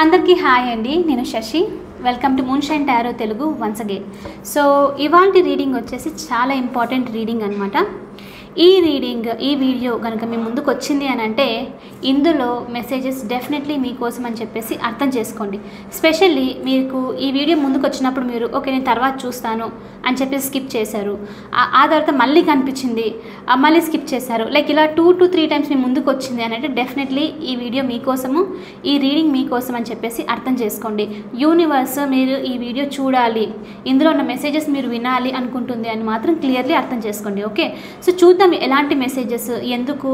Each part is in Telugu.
అందరికీ హాయ్ అండి. నేను Shashi. Welcome to moonshine tarot Telugu once again. So ఇవాల్టి రీడింగ్ వచ్చేసి చాలా ఇంపార్టెంట్ రీడింగ్ అనమాట. ఈ వీడియో కనుక మీ ముందుకు వచ్చింది అని అంటే ఇందులో మెసేజెస్ డెఫినెట్లీ మీకోసం అని చెప్పేసి అర్థం చేసుకోండి. స్పెషల్లీ మీకు ఈ వీడియో ముందుకు వచ్చినప్పుడు మీరు ఓకే నేను తర్వాత చూస్తాను అని చెప్పేసి స్కిప్ చేశారు, ఆ తర్వాత మళ్ళీ కనిపించింది మళ్ళీ స్కిప్ చేశారు, లైక్ ఇలా 2 to 3 టైమ్స్ మీ ముందుకు వచ్చింది అని అంటే డెఫినెట్లీ ఈ వీడియో మీకోసము, ఈ రీడింగ్ మీకోసం అని చెప్పేసి అర్థం చేసుకోండి. యూనివర్స్ మీరు ఈ వీడియో చూడాలి, ఇందులో ఉన్న మెసేజెస్ మీరు వినాలి అనుకుంటుంది అని మాత్రం క్లియర్లీ అర్థం చేసుకోండి. ఓకే, సో చూద్దాం ఎలాంటి మెసేజెస్, ఎందుకు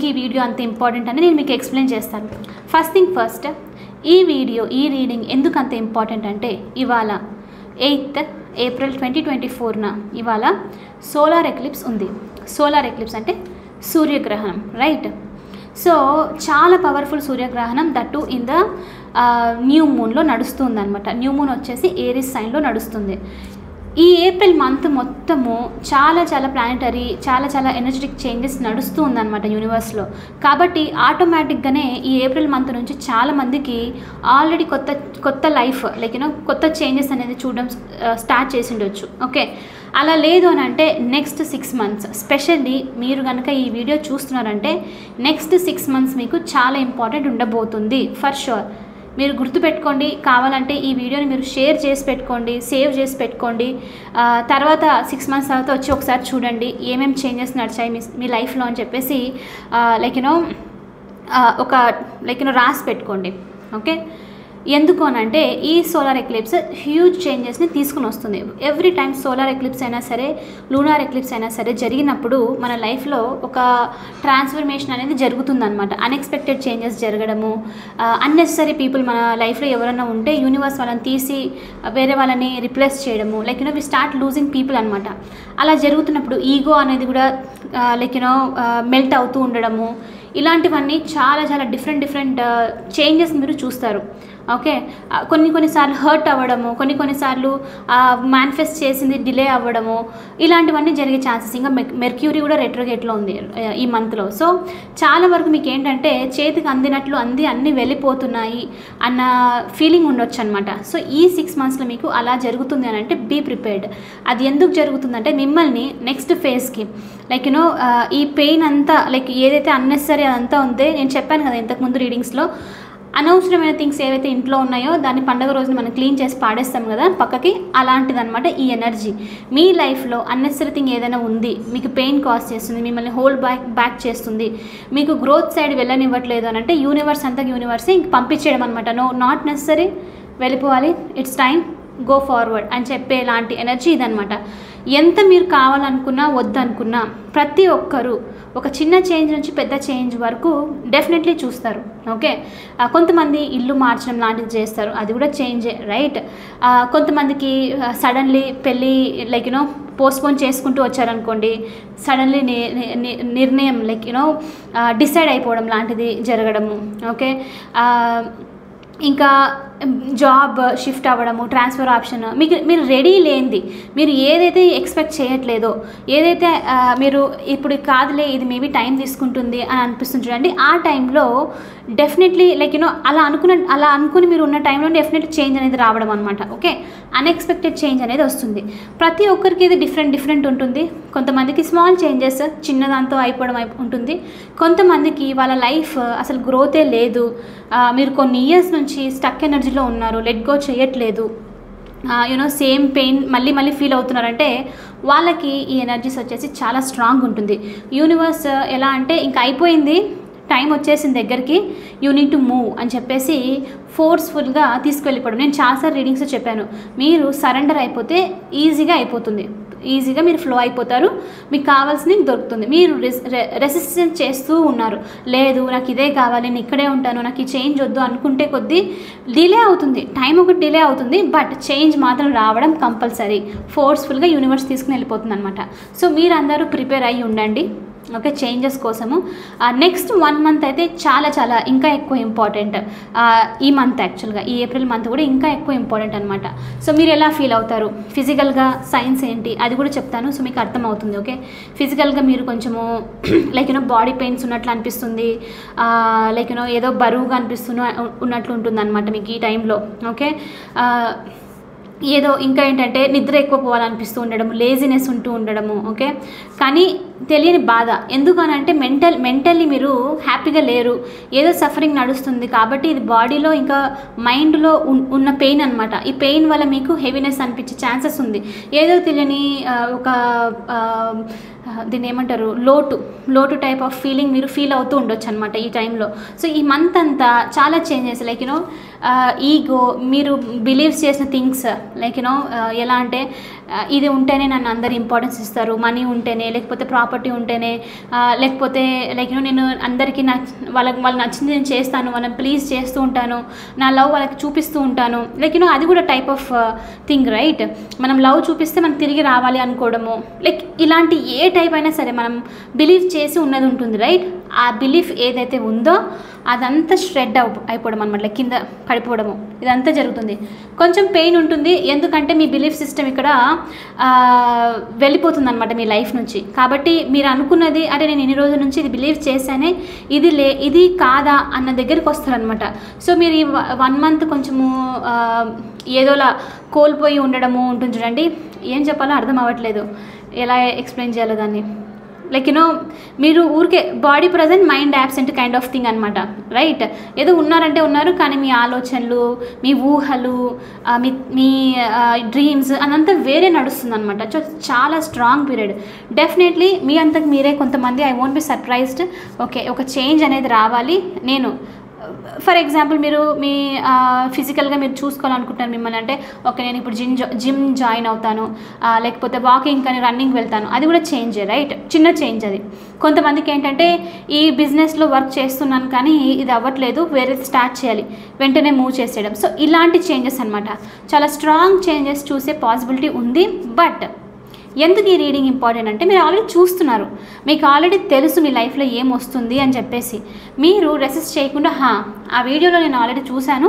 ఈ వీడియో అంత ఇంపార్టెంట్ అని నేను మీకు ఎక్స్ప్లెయిన్ చేస్తాను. ఫస్ట్ థింగ్ ఫస్ట్, ఈ రీడింగ్ ఎందుకు అంత ఇంపార్టెంట్ అంటే ఇవాళ 8th April 2024న ఇవాళ సోలార్ ఎక్లిప్స్ ఉంది. సోలార్ ఎక్లిప్స్ అంటే సూర్యగ్రహణం, రైట్? సో చాలా పవర్ఫుల్ సూర్యగ్రహణం, దట్టు ఇన్ ద న్యూ మూన్లో నడుస్తుంది అనమాట. న్యూ మూన్ వచ్చేసి ఏరిస్ సైన్లో నడుస్తుంది. ఈ ఏప్రిల్ మంత్ మొత్తము చాలా ప్లానెటరీ చాలా ఎనర్జెటిక్ చేంజెస్ నడుస్తూ ఉందన్నమాట యూనివర్స్లో. కాబట్టి ఆటోమేటిక్గానే ఈ ఏప్రిల్ మంత్ నుంచి చాలామందికి ఆల్రెడీ కొత్త లైఫ్, లైక్ కొత్త చేంజెస్ అనేది చూడడం స్టార్ట్ చేసి ఉండొచ్చు. ఓకే, అలా లేదు అని అంటే నెక్స్ట్ 6 months, స్పెషల్లీ మీరు కనుక ఈ వీడియో చూస్తున్నారంటే నెక్స్ట్ 6 months మీకు చాలా ఇంపార్టెంట్ ఉండబోతుంది ఫర్ షూర్. మీరు గుర్తుపెట్టుకోండి, కావాలంటే ఈ వీడియోని మీరు షేర్ చేసి పెట్టుకోండి, సేవ్ చేసి పెట్టుకోండి. తర్వాత 6 months తర్వాత వచ్చి ఒకసారి చూడండి ఏమేమి చేంజెస్ నడిచాయి మీ లైఫ్లో అని చెప్పేసి రాసి పెట్టుకోండి. ఓకే, ఎందుకు అని అంటే ఈ సోలార్ ఎక్లిప్స్ హ్యూజ్ చేంజెస్ని తీసుకుని వస్తుంది. ఎవ్రీ టైమ్ సోలార్ ఎక్లిప్స్ అయినా సరే, లూనార్ ఎక్లిప్స్ అయినా సరే జరిగినప్పుడు మన లైఫ్లో ఒక ట్రాన్స్ఫర్మేషన్ అనేది జరుగుతుందన్నమాట. అన్ఎక్స్పెక్టెడ్ చేంజెస్ జరగడము, అన్నెసరీ పీపుల్ మన లైఫ్లో ఎవరైనా ఉంటే యూనివర్స్ వాళ్ళని తీసి వేరే వాళ్ళని రిప్లేస్ చేయడము, like we start losing people అనమాట. అలా జరుగుతున్నప్పుడు ఈగో అనేది కూడా మెల్ట్ అవుతూ ఉండడము, ఇలాంటివన్నీ చాలా డిఫరెంట్ చేంజెస్ మీరు చూస్తారు. ఓకే, కొన్నిసార్లు హర్ట్ అవ్వడము, కొన్నిసార్లు మేనిఫెస్ట్ చేసింది డిలే అవ్వడము, ఇలాంటివన్నీ జరిగే ఛాన్సెస్. ఇంకా మెర్క్యూరీ కూడా రెట్రోగేట్లో ఉంది ఈ మంత్లో. సో చాలా వరకు మీకు ఏంటంటే చేతికి అందినట్లు అన్నీ వెళ్ళిపోతున్నాయి అన్న ఫీలింగ్ ఉండొచ్చు అనమాట. సో ఈ 6 monthsలో మీకు అలా జరుగుతుంది అని అంటే బీ ప్రిపేర్డ్. అది ఎందుకు జరుగుతుందంటే మిమ్మల్ని నెక్స్ట్ ఫేజ్కి, లైక్ ఈ పెయిన్ అంతా, లైక్ ఏదైతే అన్నెసరీ అదంతా ఉందో, నేను చెప్పాను కదా ఇంతకుముందు రీడింగ్స్లో, అనవసరమైన థింగ్స్ ఏవైతే ఇంట్లో ఉన్నాయో దాన్ని పండుగ రోజున మనం క్లీన్ చేసి పాడేస్తాం కదా పక్కకి, అలాంటిదన్నమాట ఈ ఎనర్జీ. మీ లైఫ్లో అన్నెసరీ థింగ్ ఏదైనా ఉంది, మీకు పెయిన్ కాజ్ చేస్తుంది, మిమ్మల్ని హోల్డ్ బ్యాక్ చేస్తుంది, మీకు గ్రోత్ సైడ్ వెళ్ళనివ్వట్లేదు అని అంటే యూనివర్సే ఇంక పంపించేయడం అనమాట. నాట్ నెసరీ, వెళ్ళిపోవాలి, ఇట్స్ టైం, గో ఫార్వర్డ్ అని చెప్పే లాంటి ఎనర్జీ ఇదనమాట. ఎంత మీరు కావాలనుకున్నా వద్దనుకున్నా ప్రతి ఒక్కరూ ఒక చిన్న చేంజ్ నుంచి పెద్ద చేంజ్ వరకు డెఫినెట్లీ చూస్తారు. ఓకే, కొంతమంది ఇల్లు మార్చడం లాంటిది చేస్తారు, అది కూడా చేంజే, రైట్? కొంతమందికి సడన్లీ పెళ్ళి లైక్ పోస్ట్పోన్ చేసుకుంటూ వచ్చారనుకోండి, సడన్లీ నిర్ణయం లైక్ డిసైడ్ అయిపోవడం లాంటిది జరగడము. ఓకే, ఇంకా జాబ్ షిఫ్ట్ అవ్వడము, ట్రాన్స్ఫర్ ఆప్షన్, మీరు రెడీ లేనిది, మీరు ఏదైతే ఎక్స్పెక్ట్ చేయట్లేదో, ఏదైతే మీరు ఇప్పుడు కాదులే ఇది మేబీ టైం తీసుకుంటుంది అని అనిపిస్తుంది చూడండి, ఆ టైంలో డెఫినెట్లీ లైక్ అలా అనుకుని మీరు ఉన్న టైంలో డెఫినెట్లీ చేంజ్ అనేది రావడం అనమాట. ఓకే, అన్ఎక్స్పెక్టెడ్ చేంజ్ అనేది వస్తుంది. ప్రతి ఒక్కరికి ఇది డిఫరెంట్ ఉంటుంది. కొంతమందికి స్మాల్ చేంజెస్ చిన్నదాంతో అయిపోవడం ఉంటుంది. కొంతమందికి వాళ్ళ లైఫ్ అసలు గ్రోతే లేదు, మీరు కొన్ని ఇయర్స్ నుంచి స్టక్ ఎనర్జీలో ఉన్నారు, లెట్ గో చేయట్లేదు, సేమ్ పెయిన్ మళ్ళీ ఫీల్ అవుతున్నారంటే వాళ్ళకి ఈ ఎనర్జీస్ వచ్చేసి చాలా స్ట్రాంగ్ ఉంటుంది. యూనివర్స్ ఎలా అంటే ఇంకా అయిపోయింది, టైం వచ్చేసిన దగ్గరికి, యూ నీడ్ టు మూవ్ అని చెప్పేసి ఫోర్స్ఫుల్గా తీసుకెళ్ళిపోవడం. నేను చాలాసార్లు రీడింగ్స్లో చెప్పాను, మీరు సరెండర్ అయిపోతే ఈజీగా అయిపోతుంది, ఈజీగా మీరు ఫ్లో అయిపోతారు, మీకు కావాల్సింది దొరుకుతుంది. మీరు రెసిస్టెన్స్ చేస్తూ ఉన్నారు, లేదు నాకు ఇదే కావాలి, నేను ఇక్కడే ఉంటాను, నాకు ఈ చేంజ్ వద్దు అనుకుంటే కొద్దీ డిలే అవుతుంది, టైం ఒకటి డిలే అవుతుంది, బట్ చేంజ్ మాత్రం రావడం కంపల్సరీ. ఫోర్స్ఫుల్గా యూనివర్స్ తీసుకుని వెళ్ళిపోతుంది అనమాట. సో మీరందరూ ప్రిపేర్ అయ్యి ఉండండి. ఓకే, చేంజెస్ కోసము. నెక్స్ట్ 1 మంత్ అయితే చాలా చాలా ఇంకా ఎక్కువ ఇంపార్టెంట్. ఈ మంత్ యాక్చువల్గా ఈ ఏప్రిల్ మంత్ కూడా ఇంకా ఎక్కువ ఇంపార్టెంట్ అనమాట. సో మీరు ఎలా ఫీల్ అవుతారు, ఫిజికల్గా సైన్స్ ఏంటి అది కూడా చెప్తాను, సో మీకు అర్థమవుతుంది. ఓకే, ఫిజికల్గా మీరు కొంచెము లైక్ బాడీ పెయిన్స్ ఉన్నట్లు అనిపిస్తుంది, లైక్ ఏదో బరువుగా ఉన్నట్లు ఉంటుంది అనమాట మీకు ఈ టైంలో. ఓకే, ఏదో ఇంకా ఏంటంటే నిద్ర ఎక్కువ పోవాలనిపిస్తూ ఉండడము, లేజినెస్ ఉంటూ ఉండడము. ఓకే, కానీ తెలియని బాధ ఎందుకనంటే మెంటల్లీ మీరు హ్యాపీగా లేరు, ఏదో సఫరింగ్ నడుస్తుంది కాబట్టి ఇది బాడీలో ఇంకా మైండ్లో ఉన్న పెయిన్ అనమాట. ఈ పెయిన్ వల్ల మీకు హెవీనెస్ అనిపించే ఛాన్సెస్ ఉంది, ఏదో తెలియని ఒక దీన్ని ఏమంటారు లోటు టైప్ ఆఫ్ ఫీలింగ్ మీరు ఫీల్ అవుతూ ఉండొచ్చు అనమాట ఈ టైంలో. సో ఈ మంత్ అంతా చాలా చేంజెస్, లైక్ ఈగో, మీరు బిలీవ్స్ చేసిన థింగ్స్, లైక్ ఎలా అంటే ఇది ఉంటేనే నన్ను అందరు ఇంపార్టెన్స్ ఇస్తారు, మనీ ఉంటేనే, లేకపోతే ప్రాపర్టీ ఉంటేనే, లేకపోతే లైక్ నేను అందరికీ వాళ్ళు నచ్చింది నేను చేస్తాను, వాళ్ళని ప్లీజ్ చేస్తూ ఉంటాను, నా లవ్ వాళ్ళకి చూపిస్తూ ఉంటాను, లైక్ అది కూడా టైప్ ఆఫ్ థింగ్ రైట్. మనం లవ్ చూపిస్తే మనం తిరిగి రావాలి అనుకోవడము, లైక్ ఇలాంటి ఏ టైప్ అయినా సరే మనం బిలీవ్ చేసి ఉన్నది ఉంటుంది రైట్. ఆ బిలీఫ్ ఏదైతే ఉందో అదంతా షెడ్ అయిపోవడం అనమాట, కింద పడిపోవడము, ఇదంతా జరుగుతుంది. కొంచెం పెయిన్ ఉంటుంది ఎందుకంటే మీ బిలీఫ్ సిస్టమ్ ఇక్కడ వెళ్ళిపోతుంది అనమాట మీ లైఫ్ నుంచి. కాబట్టి మీరు అనుకున్నది అరే నేను ఇన్ని రోజుల నుంచి ఇది బిలీవ్ చేశానే, ఇది కాదా అన్న దగ్గరికి వస్తారనమాట. సో మీరు ఈ 1 మంత్ కొంచెము ఏదోలా కోల్పోయి ఉండడము ఉంటుంది చూడండి, ఏం చెప్పాలో అర్థం అవ్వట్లేదు, ఎలా ఎక్స్ప్లెయిన్ చేయాలో దాన్ని. లైక్ మీరు ఊరికే body present mind absent kind of thing అనమాట రైట్. ఏదో ఉన్నారంటే ఉన్నారు కానీ మీ ఆలోచనలు, మీ ఊహలు, మీ డ్రీమ్స్ అదంతా వేరే నడుస్తుంది అనమాట. సో చాలా స్ట్రాంగ్ పీరియడ్. డెఫినెట్లీ మీ అంతకు మీరే కొంతమంది I won't be surprised, okay ఒక చేంజ్ అనేది రావాలి. నేను ఫర్ ఎగ్జాంపుల్ మీరు మీ ఫిజికల్గా మీరు చూసుకోవాలనుకుంటున్నారు మిమ్మల్ని అంటే ఓకే నేను ఇప్పుడు జిమ్ జాయిన్ అవుతాను, లేకపోతే వాకింగ్ కానీ రన్నింగ్ వెళ్తాను, అది కూడా చేంజే రైట్, చిన్న చేంజ్ అది. కొంతమందికి ఏంటంటే ఈ బిజినెస్లో వర్క్ చేస్తున్నాను కానీ ఇది అవ్వట్లేదు, వేరే స్టార్ట్ చేయాలి, వెంటనే మూవ్ చేసేయడం. సో ఇలాంటి చేంజెస్ అనమాట, చాలా స్ట్రాంగ్ చేంజెస్ చూసే పాసిబిలిటీ ఉంది. బట్ ఎందుకు ఈ రీడింగ్ ఇంపార్టెంట్ అంటే మీరు ఆల్రెడీ చూస్తున్నారు, మీకు ఆల్రెడీ తెలుసు మీ లైఫ్లో ఏం వస్తుంది అని చెప్పేసి మీరు రెసిస్ట్ చేయకుండా ఆ వీడియోలో నేను ఆల్రెడీ చూశాను,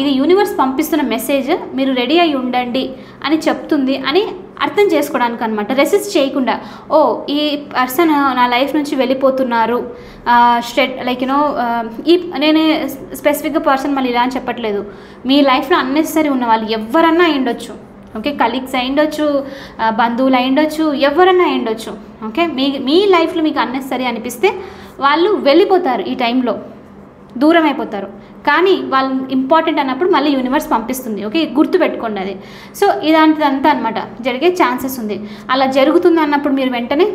ఇది యూనివర్స్ పంపిస్తున్న మెసేజ్, మీరు రెడీ అయి ఉండండి అని చెప్తుంది అని అర్థం చేసుకోవడానికి అనమాట. రెసిస్ట్ చేయకుండా ఓ ఈ పర్సన్ నా లైఫ్ నుంచి వెళ్ళిపోతున్నారు, లైక్ ఈ నేను స్పెసిఫిక్గా పర్సన్ మళ్ళీ ఇలా అని చెప్పట్లేదు, మీ లైఫ్లో అన్నెసరీ ఉన్న వాళ్ళు ఎవరన్నా అయ్యుండొచ్చు. ఓకే, కలీగ్స్ అయ్యుండొచ్చు, బంధువులు అయ్యుండొచ్చు, ఎవరన్నా అయ్యుండొచ్చు. ఓకే, మీ లైఫ్లో మీకు అన్నెసరీ అనిపిస్తే వాళ్ళు వెళ్ళిపోతారు, ఈ టైంలో దూరం అయిపోతారు. కానీ వాళ్ళు ఇంపార్టెంట్ అన్నప్పుడు మళ్ళీ యూనివర్స్ పంపిస్తుంది. ఓకే, గుర్తుపెట్టుకోండి అది. సో ఇలాంటిదంతా అనమాట జరిగే ఛాన్సెస్ ఉంది. అలా జరుగుతుంది అన్నప్పుడు మీరు వెంటనే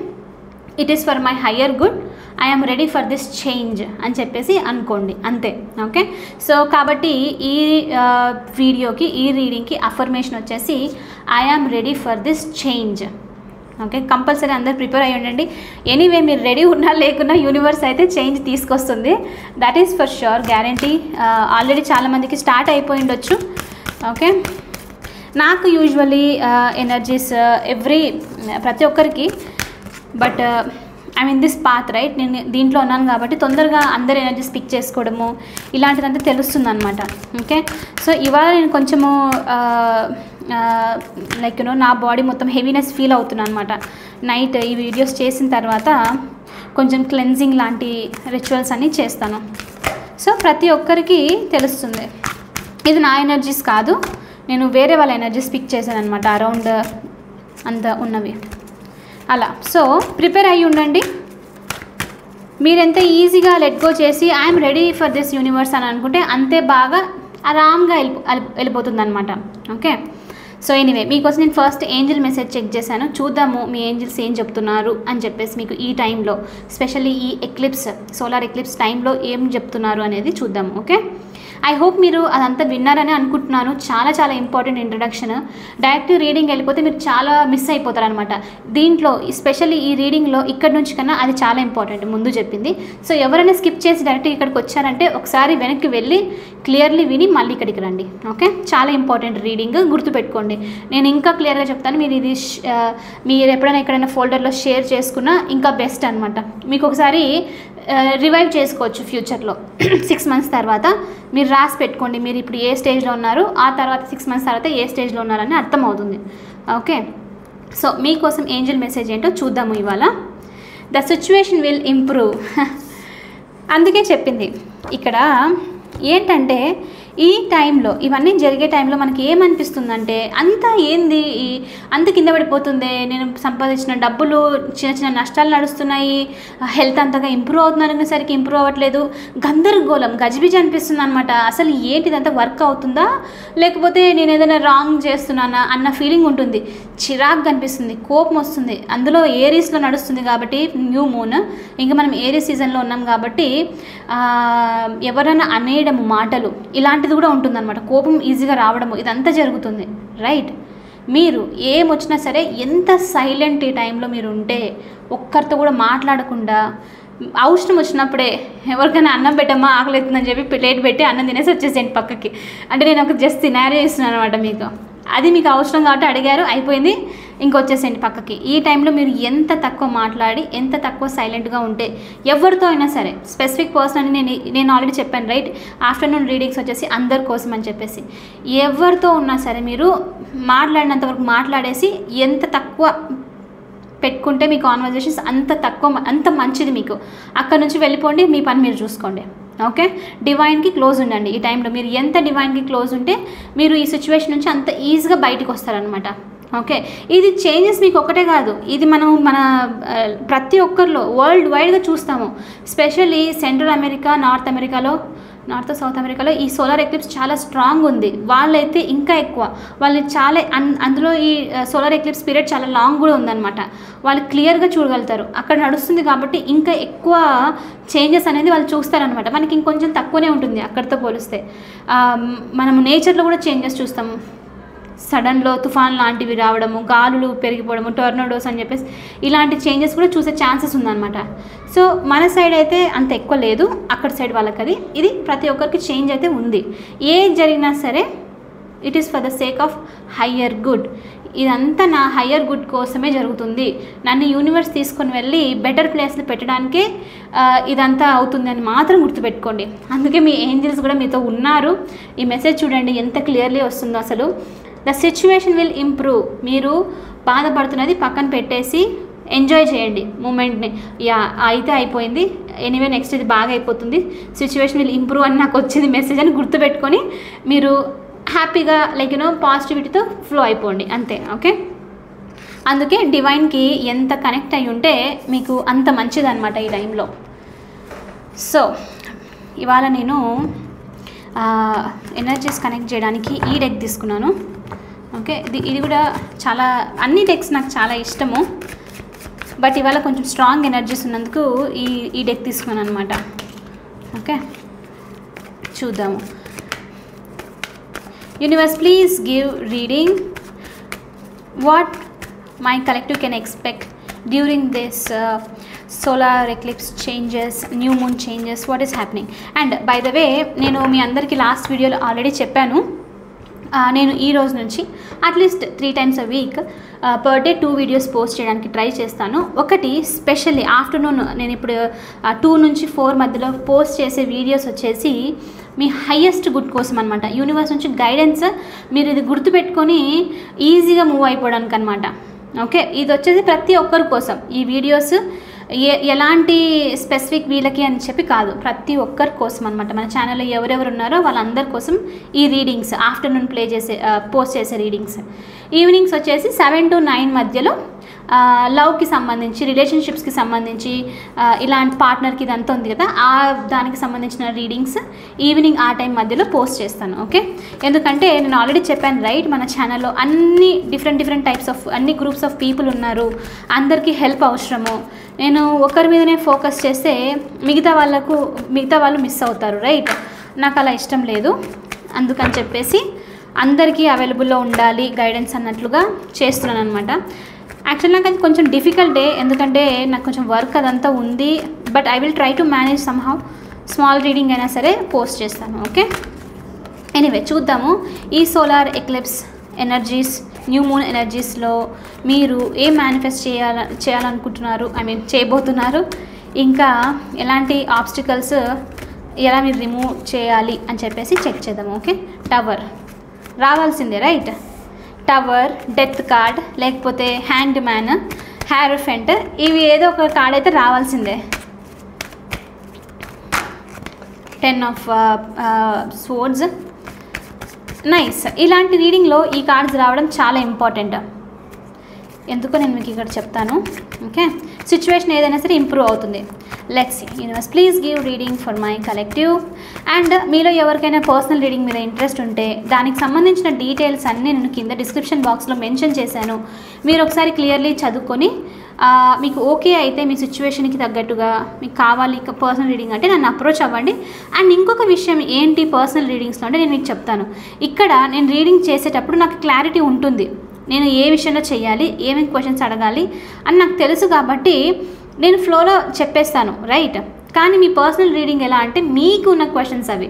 it is for my higher good, I'm ready for this change అని చెప్పేసి అనుకోండి అంతే. ఓకే, సో కాబట్టి ఈ వీడియోకి ఈ రీడింగ్కి అఫర్మేషన్ వచ్చేసి I'm ready for this change. Okay, compulsory అందరు ప్రిపేర్ అయ్యి ఉండండి. ఎనీవే మీరు రెడీ ఉన్నా లేకున్నా యూనివర్స్ అయితే చేంజ్ తీసుకొస్తుంది, that is for sure, guarantee. Already చాలామందికి స్టార్ట్ అయిపోయి ఉండొచ్చు. ఓకే, నాకు యూజువల్లీ ఎనర్జీస్ ప్రతి ఒక్కరికి, but I mean this path right, నేను దీంట్లో ఉన్నాను కాబట్టి తొందరగా అందరు ఎనర్జీస్ పిక్ చేసుకోవడము ఇలాంటిదంతా తెలుస్తుంది అనమాట. ఓకే, సో ఇవాళ నేను కొంచెము లైక్ నా బాడీ మొత్తం హెవీనెస్ ఫీల్ అవుతున్నాను అనమాట. నైట్ ఈ వీడియోస్ చేసిన తర్వాత కొంచెం క్లెన్జింగ్ లాంటి రిచువల్స్ అన్నీ చేస్తాను. సో ప్రతి ఒక్కరికి తెలుస్తుంది, ఇది నా ఎనర్జీస్ కాదు, నేను వేరే వాళ్ళ ఎనర్జీస్ పిక్ చేశాను అనమాట, అరౌండ్ అంత ఉన్నవి అలా. సో ప్రిపేర్ అయ్యి ఉండండి. మీరెంత ఈజీగా లెట్ గో చేసి I'm ready for this universe అని అనుకుంటే అంతే బాగా ఆరామ్గా వెళ్ళిపోతుంది అనమాట. ఓకే, సో ఎనీవే మీకోసం నేను ఫస్ట్ ఏంజిల్ మెసేజ్ చెక్ చేశాను, చూద్దాము మీ ఏంజిల్స్ ఏం చెప్తున్నారు అని చెప్పేసి మీకు ఈ టైంలో, స్పెషల్లీ ఈ ఎక్లిప్స్, సోలార్ ఎక్లిప్స్ టైంలో ఏం చెప్తున్నారు అనేది చూద్దాము. ఓకే, ఐ హోప్ మీరు అదంతా విన్నారని అనుకుంటున్నాను. చాలా చాలా ఇంపార్టెంట్ ఇంట్రడక్షన్. డైరెక్ట్ రీడింగ్ వెళ్ళిపోతే మీరు చాలా మిస్ అయిపోతారు అనమాట. దీంట్లో స్పెషల్లీ ఈ రీడింగ్లో ఇక్కడి నుంచి కన్నా అది చాలా ఇంపార్టెంట్ ముందు చెప్పింది. సో ఎవరైనా స్కిప్ చేసి డైరెక్ట్ ఇక్కడికి వచ్చారంటే ఒకసారి వెనక్కి వెళ్ళి క్లియర్లీ విని మళ్ళీ ఇక్కడికి రండి. ఓకే, చాలా ఇంపార్టెంట్ రీడింగ్, గుర్తుపెట్టుకోండి. చేసుకోండి. నేను ఇంకా క్లియర్గా చెప్తాను. మీరు ఇది మీరు ఎప్పుడైనా ఎక్కడైనా ఫోల్డర్లో షేర్ చేసుకున్నా ఇంకా బెస్ట్ అనమాట. మీకు ఒకసారి రివైవ్ చేసుకోవచ్చు ఫ్యూచర్లో. 6 months తర్వాత మీరు రాసి పెట్టుకోండి మీరు ఇప్పుడు ఏ స్టేజ్లో ఉన్నారు, ఆ తర్వాత 6 months తర్వాత ఏ స్టేజ్లో ఉన్నారని అర్థమవుతుంది. ఓకే, సో మీకోసం ఏంజల్ మెసేజ్ ఏంటో చూద్దాము ఇవాళ. The situation will improve. అందుకే చెప్పింది ఇక్కడ ఏంటంటే, ఈ టైంలో ఇవన్నీ జరిగే టైంలో మనకి ఏమనిపిస్తుందంటే, అంతా ఏంది అంత కింద పడిపోతుంది, నేను సంపాదించిన డబ్బులు చిన్న చిన్న నష్టాలు నడుస్తున్నాయి, హెల్త్ అంతగా ఇంప్రూవ్ అవుతుందనే సరికి ఇంప్రూవ్ అవ్వట్లేదు, గందరగోళం గజిబిజి అనిపిస్తుంది అనమాట. అసలు ఏంటి ఇదంతా వర్క్ అవుతుందా లేకపోతే నేను ఏదైనా రాంగ్ చేస్తున్నానా అన్న ఫీలింగ్ ఉంటుంది. చిరాకు అనిపిస్తుంది, కోపం వస్తుంది. అందులో ఏరీస్లో నడుస్తుంది కాబట్టి న్యూ మూన్, ఇంకా మనం ఏరీస్ సీజన్లో ఉన్నాం కాబట్టి ఎవరైనా అనేయడము మాటలు ఇలాంటిది కూడా ఉంటుందన్నమాట. కోపం ఈజీగా రావడము ఇదంతా జరుగుతుంది, రైట్? మీరు ఏమొచ్చినా సరే ఎంత సైలెంట్ ఈ టైంలో మీరు ఉంటే, ఒక్కరితో కూడా మాట్లాడకుండా అవసరం వచ్చినప్పుడే ఎవరికైనా అన్నం పెట్టమ్మా ఆకలి అవుతుందని చెప్పి ప్లేట్ పెట్టి అన్నం తినేసి వచ్చేసేయండి పక్కకి. అంటే నేను ఒక జస్ట్ సినారియో ఇస్తున్నాను అనమాట మీకు. అది మీకు అవసరం కాబట్టి అడిగారు, అయిపోయింది, ఇంకొచ్చేసేయండి పక్కకి. ఈ టైంలో మీరు ఎంత తక్కువ మాట్లాడి ఎంత తక్కువ సైలెంట్గా ఉంటే, ఎవరితో అయినా సరే, స్పెసిఫిక్ పర్సన్ అని నేను ఆల్రెడీ చెప్పాను, రైట్? ఆఫ్టర్నూన్ రీడింగ్స్ వచ్చేసి అందరి కోసం అని చెప్పేసి, ఎవరితో ఉన్నా సరే మీరు మాట్లాడినంత వరకు మాట్లాడేసి ఎంత తక్కువ పెట్టుకుంటే మీ కాన్వర్జేషన్స్ అంత మంచిది మీకు. అక్కడ నుంచి వెళ్ళిపోండి, మీ పని మీరు చూసుకోండి. ఓకే, డివైన్కి క్లోజ్ ఉండండి ఈ టైంలో. మీరు ఎంత డివైన్కి క్లోజ్ ఉంటే మీరు ఈ సిచ్యువేషన్ నుంచి అంత ఈజీగా బయటకు వస్తారనమాట. ఓకే, ఇది చేంజెస్ మీకు ఒకటే కాదు, ఇది మన ప్రతి ఒక్కరిలో వరల్డ్ వైడ్గా చూస్తాము. Specially central America, north south అమెరికాలో ఈ సోలార్ ఎక్లిప్స్ చాలా స్ట్రాంగ్ ఉంది. వాళ్ళైతే ఇంకా ఎక్కువ, వాళ్ళు చాలా అందులో ఈ సోలార్ ఎక్లిప్స్ పీరియడ్ చాలా లాంగ్ కూడా ఉందన్నమాట. వాళ్ళు క్లియర్గా చూడగలుగుతారు. అక్కడ నడుస్తుంది కాబట్టి ఇంకా ఎక్కువ చేంజెస్ అనేది వాళ్ళు చూస్తారనమాట. మనకి ఇంకొంచెం తక్కువనే ఉంటుంది అక్కడితో పోలిస్తే. మనము నేచర్లో కూడా చేంజెస్ చూస్తాము. సడన్లో తుఫాన్ లాంటివి రావడము, గాలులు పెరిగిపోవడము, టోర్నడోస్ అని చెప్పేసి ఇలాంటి చేంజెస్ కూడా చూసే ఛాన్సెస్ ఉందన్నమాట. సో మన సైడ్ అయితే అంత ఎక్కువ లేదు, అక్కడ సైడ్ వాళ్ళకి ఇది ప్రతి ఒక్కరికి చేంజ్ అయితే ఉంది. ఏం జరిగినా సరే it is for the sake of higher good. ఇదంతా నా హయ్యర్ గుడ్ కోసమే జరుగుతుంది. నన్ను యూనివర్స్ తీసుకొని వెళ్ళి బెటర్ ప్లేస్లో పెట్టడానికే ఇదంతా అవుతుంది అని మాత్రం గుర్తుపెట్టుకోండి. అందుకే మీ ఏంజల్స్ కూడా మీతో ఉన్నారు. ఈ మెసేజ్ చూడండి ఎంత క్లియర్లీ వస్తుందో అసలు. The situation will improve. మీరు బాధపడుతున్నది పక్కన పెట్టేసి ఎంజాయ్ చేయండి మూమెంట్ని. యా అయితే అయిపోయింది, ఎనీవే నెక్స్ట్ ఇది బాగా అయిపోతుంది, సిచ్యువేషన్ విల్ ఇంప్రూవ్ అని నాకు వచ్చింది మెసేజ్ అని గుర్తుపెట్టుకొని మీరు హ్యాపీగా పాజిటివిటీతో ఫ్లో అయిపోండి అంతే. ఓకే, అందుకే డివైన్కి ఎంత కనెక్ట్ అయి ఉంటే మీకు అంత మంచిదన్నమాట ఈ టైంలో. సో ఇవాళ నేను ఎనర్జీస్ కనెక్ట్ చేయడానికి ఈ డెక్ తీసుకున్నాను. ఓకే, ఇది కూడా చాలా, అన్ని డెక్స్ నాకు చాలా ఇష్టము, బట్ ఇవాళ కొంచెం స్ట్రాంగ్ ఎనర్జీస్ ఉన్నందుకు ఈ డెక్ తీసుకున్నాను అనమాట. ఓకే, చూద్దాము. Universe please give reading what my collective can expect during this solar eclipse changes, new moon changes, what is happening. And by the way, నేను మీ అందరికీ లాస్ట్ వీడియోలో ఆల్రెడీ చెప్పాను, నేను ఈ రోజు నుంచి at least 3 times a week per day 2 videos post చేయడానికి ట్రై చేస్తాను. ఒకటి స్పెషల్లీ ఆఫ్టర్నూన్, నేను ఇప్పుడు 2 నుంచి 4 మధ్యలో పోస్ట్ చేసే వీడియోస్ వచ్చేసి మీ హయ్యెస్ట్ గుడ్ కోసం అనమాట. యూనివర్స్ నుంచి గైడెన్స్, మీరు ఇది గుర్తుపెట్టుకొని ఈజీగా మూవ్ అయిపోవడానికి అనమాట. ఓకే, ఇది వచ్చేసి ప్రతి ఒక్కరి కోసం ఈ వీడియోస్. ఎలాంటి స్పెసిఫిక్ వీళ్ళకి అని చెప్పి కాదు, ప్రతి ఒక్కరి కోసం అనమాట. మన ఛానల్లో ఎవరెవరు ఉన్నారో వాళ్ళందరి కోసం ఈ రీడింగ్స్, ఆఫ్టర్నూన్ పోస్ట్ చేసే రీడింగ్స్. ఈవినింగ్స్ వచ్చేసి 7 to 9 మధ్యలో లవ్కి సంబంధించి, రిలేషన్షిప్స్కి సంబంధించి, ఇలాంటి పార్ట్నర్కి ఇదంతా ఉంది కదా, దానికి సంబంధించిన రీడింగ్స్ ఈవినింగ్ ఆ టైం మధ్యలో పోస్ట్ చేస్తాను. ఓకే, ఎందుకంటే నేను ఆల్రెడీ చెప్పాను, రైట్? మన ఛానల్లో అన్ని డిఫరెంట్ టైప్స్ ఆఫ్, అన్ని గ్రూప్స్ ఆఫ్ పీపుల్ ఉన్నారు, అందరికీ హెల్ప్ అవసరము. నేను ఒకరి మీదనే ఫోకస్ చేస్తే మిగతా వాళ్ళు మిస్ అవుతారు, రైట్? నాకు అలా ఇష్టం లేదు. అందుకని చెప్పేసి అందరికీ అవైలబుల్లో ఉండాలి గైడెన్స్ అన్నట్లుగా చేస్తున్నాను అనమాట. యాక్చువల్లీ నాకు అది కొంచెం డిఫికల్ట్ డే, ఎందుకంటే నాకు కొంచెం వర్క్ అదంతా ఉంది, but I will try to manage somehow. Small reading అయినా సరే పోస్ట్ చేస్తాను. ఓకే, ఎనీవే చూద్దాము ఈ solar eclipse energies, new moon ఎనర్జీస్లో మీరు ఏం మేనిఫెస్ట్ చేయాలనుకుంటున్నారు, చేయబోతున్నారు, ఇంకా ఎలాంటి ఆబ్స్టికల్స్ ఎలా మీరు రిమూవ్ చేయాలి అని చెప్పేసి చెక్ చేద్దాం. ఓకే, టవర్ రావాల్సిందే, రైట్? టవర్, డెత్ కార్డ్, లేకపోతే హ్యాండ్ మ్యాన్, హ్యారోఫెంట్, ఇవి ఏదో ఒక కార్డ్ అయితే రావాల్సిందే. 10 ఆఫ్ స్వర్డ్స్, నైస్. ఇలాంటి రీడింగ్లో ఈ కార్డ్స్ రావడం చాలా ఇంపార్టెంట్. ఎందుకో నేను మీకు ఇక్కడ చెప్తాను. ఓకే, సిచ్యువేషన్ ఏదైనా సరే ఇంప్రూవ్ అవుతుంది. Let's see. Universe please give reading for my collective. And మీలో ఎవరికైనా పర్సనల్ రీడింగ్ మీద ఇంట్రెస్ట్ ఉంటే దానికి సంబంధించిన డీటెయిల్స్ అన్నీ నేను కింద డిస్క్రిప్షన్ బాక్స్లో మెన్షన్ చేశాను. మీరు ఒకసారి క్లియర్లీ చదువుకొని మీకు ఓకే అయితే మీ సిచ్యువేషన్కి తగ్గట్టుగా మీకు కావాలి పర్సనల్ రీడింగ్ అంటే నన్ను అప్రోచ్ అవ్వండి. అండ్ ఇంకొక విషయం ఏంటి పర్సనల్ రీడింగ్స్లో అంటే నేను మీకు చెప్తాను. ఇక్కడ నేను రీడింగ్ చేసేటప్పుడు నాకు క్లారిటీ ఉంటుంది. నేను ఏ విషయంలో చేయాలి, ఏమేమి క్వశ్చన్స్ అడగాలి అని నాకు తెలుసు కాబట్టి నేను ఫ్లోలో చెప్పేస్తాను, రైట్? కానీ మీ పర్సనల్ రీడింగ్ ఎలా అంటే మీకు ఉన్న క్వశ్చన్స్ అవి,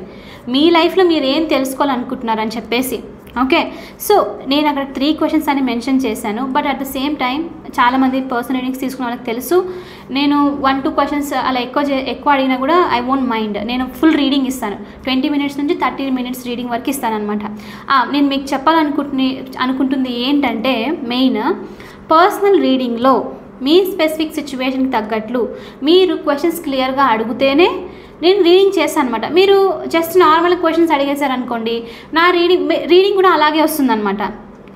మీ లైఫ్లో మీరు ఏం తెలుసుకోవాలనుకుంటున్నారని చెప్పేసి. ఓకే, సో నేను అక్కడ 3 క్వశ్చన్స్ అని మెన్షన్ చేశాను. But at the same time చాలామంది పర్సనల్ రీడింగ్స్ తీసుకున్న వాళ్ళకి తెలుసు నేను 1-2 క్వశ్చన్స్ అలా ఎక్కువ అడిగినా కూడా ఐ వోంట్ మైండ్. నేను ఫుల్ రీడింగ్ ఇస్తాను, 20 మినిట్స్ నుంచి 30 మినిట్స్ రీడింగ్ వరకు ఇస్తాను అనమాట. నేను మీకు అనుకుంటుంది ఏంటంటే మెయిన్ పర్సనల్ రీడింగ్లో మీ స్పెసిఫిక్ సిచ్యువేషన్కి తగ్గట్లు మీరు క్వశ్చన్స్ క్లియర్గా అడిగితేనే నేను రీడింగ్ చేస్తాను అనమాట. మీరు జస్ట్ నార్మల్ క్వశ్చన్స్ అడిగేశారనుకోండి, నా రీడింగ్ కూడా అలాగే వస్తుందన్నమాట.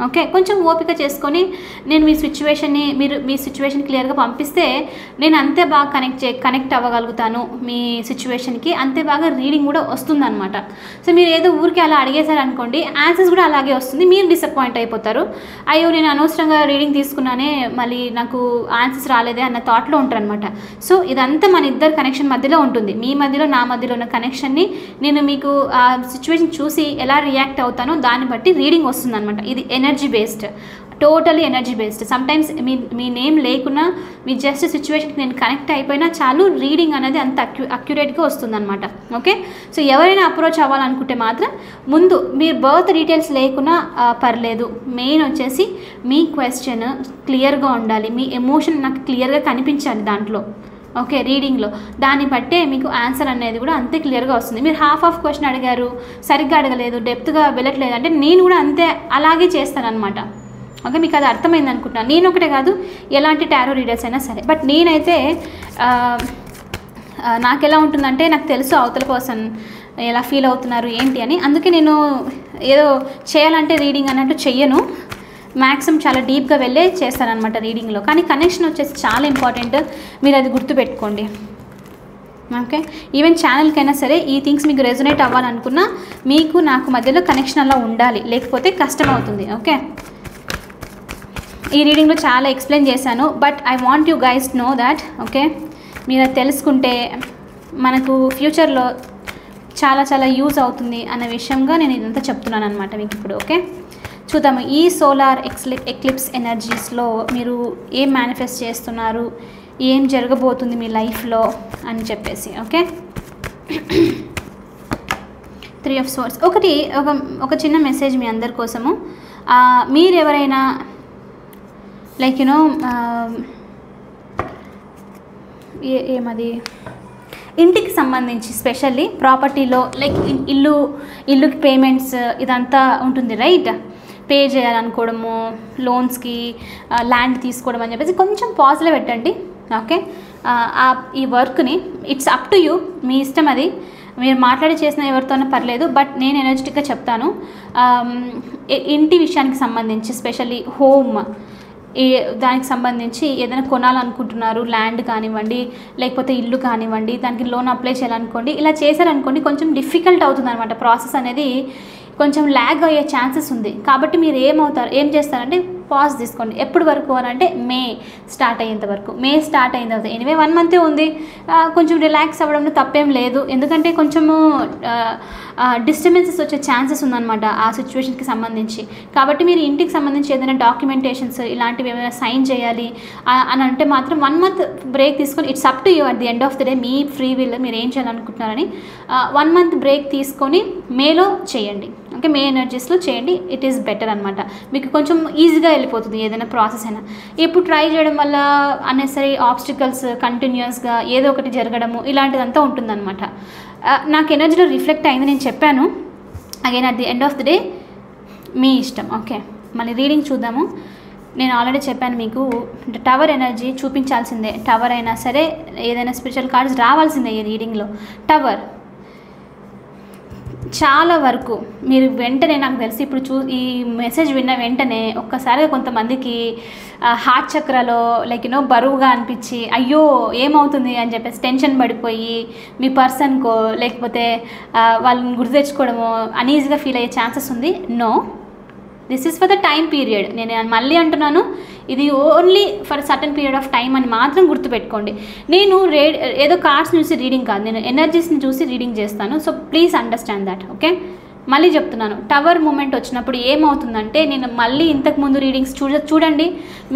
ఓకే, కొంచెం ఓపిక చేసుకొని నేను మీ సిచ్యువేషన్ క్లియర్గా పంపిస్తే నేను అంతే బాగా కనెక్ట్ అవ్వగలుగుతాను మీ సిచ్యువేషన్కి, అంతే బాగా రీడింగ్ కూడా వస్తుందన్నమాట. సో మీరు ఏదో ఊరికి అలా అడిగేశారనుకోండి, ఆన్సర్స్ కూడా అలాగే వస్తుంది, మీరు డిసప్పాయింట్ అయిపోతారు. అయ్యో నేను అనవసరంగా రీడింగ్ తీసుకున్నానే, మళ్ళీ నాకు ఆన్సర్స్ రాలేదే అన్న థాట్లో ఉంటారనమాట. సో ఇదంతా మన ఇద్దరు కనెక్షన్ మధ్యలో ఉంటుంది. మీ మధ్యలో నా మధ్యలో ఉన్న కనెక్షన్ని నేను మీకు ఆ సిచ్యువేషన్ చూసి ఎలా రియాక్ట్ అవుతానో దాన్ని బట్టి రీడింగ్ వస్తుందన్నమాట. ఇది energy based, totally energy based. Sometimes మీ నేమ్ లేకున్నా మీ జస్ట్ సిచ్యువేషన్కి నేను కనెక్ట్ అయిపోయినా చాలు, రీడింగ్ అనేది అంత అక్యురేట్గా వస్తుందన్నమాట. ఓకే, సో ఎవరైనా అప్రోచ్ అవ్వాలనుకుంటే మాత్రం ముందు మీరు బర్త్ డీటెయిల్స్ లేకున్నా పర్లేదు, మెయిన్ వచ్చేసి మీ క్వశ్చన్ క్లియర్గా ఉండాలి, మీ ఎమోషన్ నాకు క్లియర్గా కనిపించాలి దాంట్లో. ఓకే, రీడింగ్లో దాన్ని బట్టే మీకు ఆన్సర్ అనేది కూడా అంతే క్లియర్గా వస్తుంది. మీరు హాఫ్ క్వశ్చన్ అడిగారు, సరిగ్గా అడగలేదు, డెప్త్గా వెళ్ళట్లేదు అంటే నేను కూడా అంతే అలాగే చేస్తానన్నమాట. ఓకే, మీకు అది అర్థమైంది అనుకుంటున్నాను. నేను ఒకటే కాదు, ఎలాంటి టారో రీడర్స్ అయినా సరే. బట్ నేనైతే నాకు ఎలా ఉంటుందంటే నాకు తెలుసు అవతల పర్సన్ ఎలా ఫీల్ అవుతున్నారు ఏంటి అని. అందుకే నేను ఏదో చేయాలంటే రీడింగ్ అన్నట్టు చెయ్యను, మ్యాక్సిమం చాలా డీప్గా వెళ్ళే చేస్తానన్నమాట రీడింగ్లో. కానీ కనెక్షన్ వచ్చేసి చాలా ఇంపార్టెంట్, మీరు అది గుర్తుపెట్టుకోండి. ఓకే, ఈవెన్ ఛానల్కైనా సరే ఈ థింగ్స్ మీకు రెజొనేట్ అవ్వాలనుకున్నా మీకు నాకు మధ్యలో కనెక్షన్ అలా ఉండాలి, లేకపోతే కష్టం అవుతుంది. ఓకే, ఈ రీడింగ్లో చాలా ఎక్స్ప్లెయిన్ చేశాను, but I want you guys know that. Okay, మీరు అది తెలుసుకుంటే మనకు ఫ్యూచర్లో చాలా చాలా యూజ్ అవుతుంది అన్న విషయంగా నేను ఇదంతా చెప్తున్నాను అనమాట మీకు ఇప్పుడు. ఓకే, చూద్దాము ఈ సోలార్ ఎక్లిప్స్ ఎనర్జీస్లో మీరు ఏం మేనిఫెస్ట్ చేస్తున్నారు, ఏం జరగబోతుంది మీ లైఫ్లో అని చెప్పేసి. Okay, 3 of swords. ఒక చిన్న మెసేజ్ మీ అందరి కోసము. మీరు ఎవరైనా లైక్ యూనో ఏమది ఇంటికి సంబంధించి స్పెషల్లీ ప్రాపర్టీలో లైక్ ఇల్లుకి పేమెంట్స్ ఇదంతా ఉంటుంది, రైట్? పే చేయాలనుకోవడము, లోన్స్కి, ల్యాండ్ తీసుకోవడం అని చెప్పేసి కొంచెం పాజ్లో పెట్టండి. ఓకే, ఈ వర్క్ని ఇట్స్ అప్ టు యూ, మీ ఇష్టం అది. మీరు మాట్లాడి చేసిన ఎవరితోనో పర్లేదు, బట్ నేను ఎనర్జెటిక్గా చెప్తాను. ఇంటి విషయానికి సంబంధించి స్పెషల్లీ హోమ్ దానికి సంబంధించి ఏదైనా కొనాలనుకుంటున్నారు, ల్యాండ్ కానివ్వండి లేకపోతే ఇల్లు కానివ్వండి, దానికి లోన్ అప్లై చేయాలనుకోండి, ఇలా చేశారనుకోండి కొంచెం డిఫికల్ట్ అవుతుంది అనమాట. ప్రాసెస్ అనేది కొంచెం ల్యాగ్ అయ్యే ఛాన్సెస్ ఉంది. కాబట్టి మీరు ఏం చేస్తారంటే పాజ్ తీసుకోండి. ఎప్పటి వరకు అని అంటే మే స్టార్ట్ అయ్యేంత వరకు. మే స్టార్ట్ అయిన తర్వాత ఎనివే 1 మంతే ఉంది, కొంచెం రిలాక్స్ అవ్వడంలో తప్పేం లేదు. ఎందుకంటే కొంచెము డిస్టర్బెన్సెస్ వచ్చే ఛాన్సెస్ ఉందన్నమాట ఆ సిచ్యువేషన్కి సంబంధించి. కాబట్టి మీరు ఇంటికి సంబంధించి ఏదైనా డాక్యుమెంటేషన్స్ ఇలాంటివి ఏమైనా సైన్ చేయాలి అని అంటే మాత్రం 1 మంత్ బ్రేక్ తీసుకొని, it's up to you at the end of the day, me free will, మీరు ఏం చేయాలనుకుంటున్నారని 1 మంత్ బ్రేక్ తీసుకొని మేలో చేయండి. ఓకే, మే ఎనర్జీస్లో చేయండి. ఇట్ ఈస్ బెటర్ అనమాట. మీకు కొంచెం ఈజీగా వెళ్ళిపోతుంది ఏదైనా ప్రాసెస్ అయినా. ఇప్పుడు ట్రై చేయడం వల్ల అన్నెసరీ ఆబ్స్టికల్స్ కంటిన్యూస్గా ఏదో ఒకటి జరగడము ఇలాంటిదంతా ఉంటుందన్నమాట. నాకు ఎనర్జీలో రిఫ్లెక్ట్ అయింది, నేను చెప్పాను. Again at the end of the day మీ ఇష్టం. ఓకే, మళ్ళీ రీడింగ్ చూద్దాము. నేను ఆల్రెడీ చెప్పాను మీకు టవర్ ఎనర్జీ చూపించాల్సిందే. టవర్ అయినా సరే ఏదైనా స్పిరిచువల్ కార్డ్స్ రావాల్సిందే ఈ రీడింగ్లో. టవర్ చాలా వరకు మీరు వెంటనే, నాకు తెలిసి ఇప్పుడు ఈ మెసేజ్ విన్న వెంటనే ఒక్కసారిగా కొంతమందికి హార్ట్ చక్రాలో బరువుగా అనిపించి అయ్యో ఏమవుతుంది అని చెప్పేసి టెన్షన్ పడిపోయి మీ పర్సన్కో లేకపోతే వాళ్ళని గుర్తు తెచ్చుకోవడమో అనీజీగా ఫీల్ అయ్యే ఛాన్సెస్ ఉంది. No, this is for the time period. నేను మళ్ళీ అంటున్నాను, ఇది only for certain period of time అని మాత్రం గుర్తుపెట్టుకోండి. నేను ఏదో కార్డ్స్ చూసి రీడింగ్ కాదు, నేను ఎనర్జీస్ని చూసి రీడింగ్ చేస్తాను. So please understand that. Okay, మళ్ళీ చెప్తున్నాను, టవర్ మూమెంట్ వచ్చినప్పుడు ఏమవుతుందంటే, నేను మళ్ళీ ఇంతకుముందు రీడింగ్స్ చూడండి.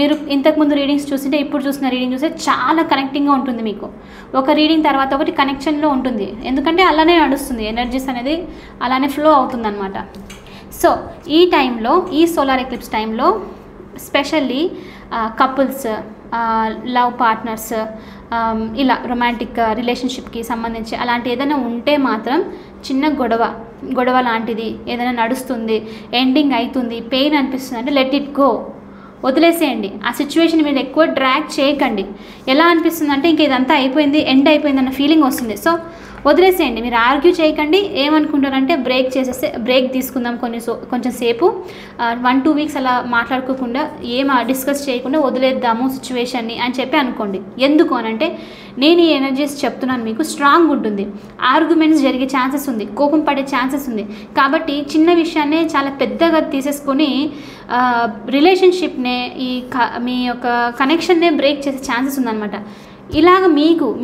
మీరు ఇంతకుముందు రీడింగ్స్ చూసింటే ఇప్పుడు చూసిన రీడింగ్ చూస్తే చాలా కనెక్టింగ్గా ఉంటుంది. మీకు ఒక రీడింగ్ తర్వాత ఒకటి కనెక్షన్లో ఉంటుంది. ఎందుకంటే అలానే నడుస్తుంది, ఎనర్జీస్ అనేది అలానే ఫ్లో అవుతుంది అనమాట. సో ఈ టైంలో, ఈ సోలార్ ఎక్లిప్స్ టైంలో స్పెషల్లీ కపుల్స్, లవ్ పార్ట్నర్స్, ఇలా రొమాంటిక్ రిలేషన్షిప్కి సంబంధించి అలాంటి ఏదైనా ఉంటే మాత్రం చిన్న గొడవ లాంటిది ఏదైనా నడుస్తుంది, ఎండింగ్ అవుతుంది, పెయిన్ అనిపిస్తుంది అంటే లెట్ ఇట్ గో, వదిలేసేయండి. ఆ సిచ్యువేషన్ మీరు ఎక్కువ డ్రాగ్ చేయకండి. ఎలా అనిపిస్తుంది అంటే ఇంక ఇదంతా అయిపోయింది, ఎండ్ అయిపోయింది అన్న ఫీలింగ్ వస్తుంది. సో వదిలేసేయండి, మీరు ఆర్గ్యూ చేయకండి. ఏమనుకుంటారంటే బ్రేక్ తీసుకుందాం కొంచెం సేపు, 1-2 వీక్స్ అలా మాట్లాడుకోకుండా డిస్కస్ చేయకుండా వదిలేద్దాము సిచ్యువేషన్ని అని చెప్పి అనుకోండి. ఎందుకు అనంటే నేను ఈ ఎనర్జీస్ చెప్తున్నాను మీకు, స్ట్రాంగ్ ఉంటుంది, ఆర్గ్యుమెంట్స్ జరిగే ఛాన్సెస్ ఉంది, కోపం పడే ఛాన్సెస్ ఉంది. కాబట్టి చిన్న విషయాన్నే చాలా పెద్దగా తీసేసుకొని రిలేషన్షిప్నే మీ యొక్క కనెక్షన్నే బ్రేక్ చేసే ఛాన్సెస్ ఉందన్నమాట. ఇలాగ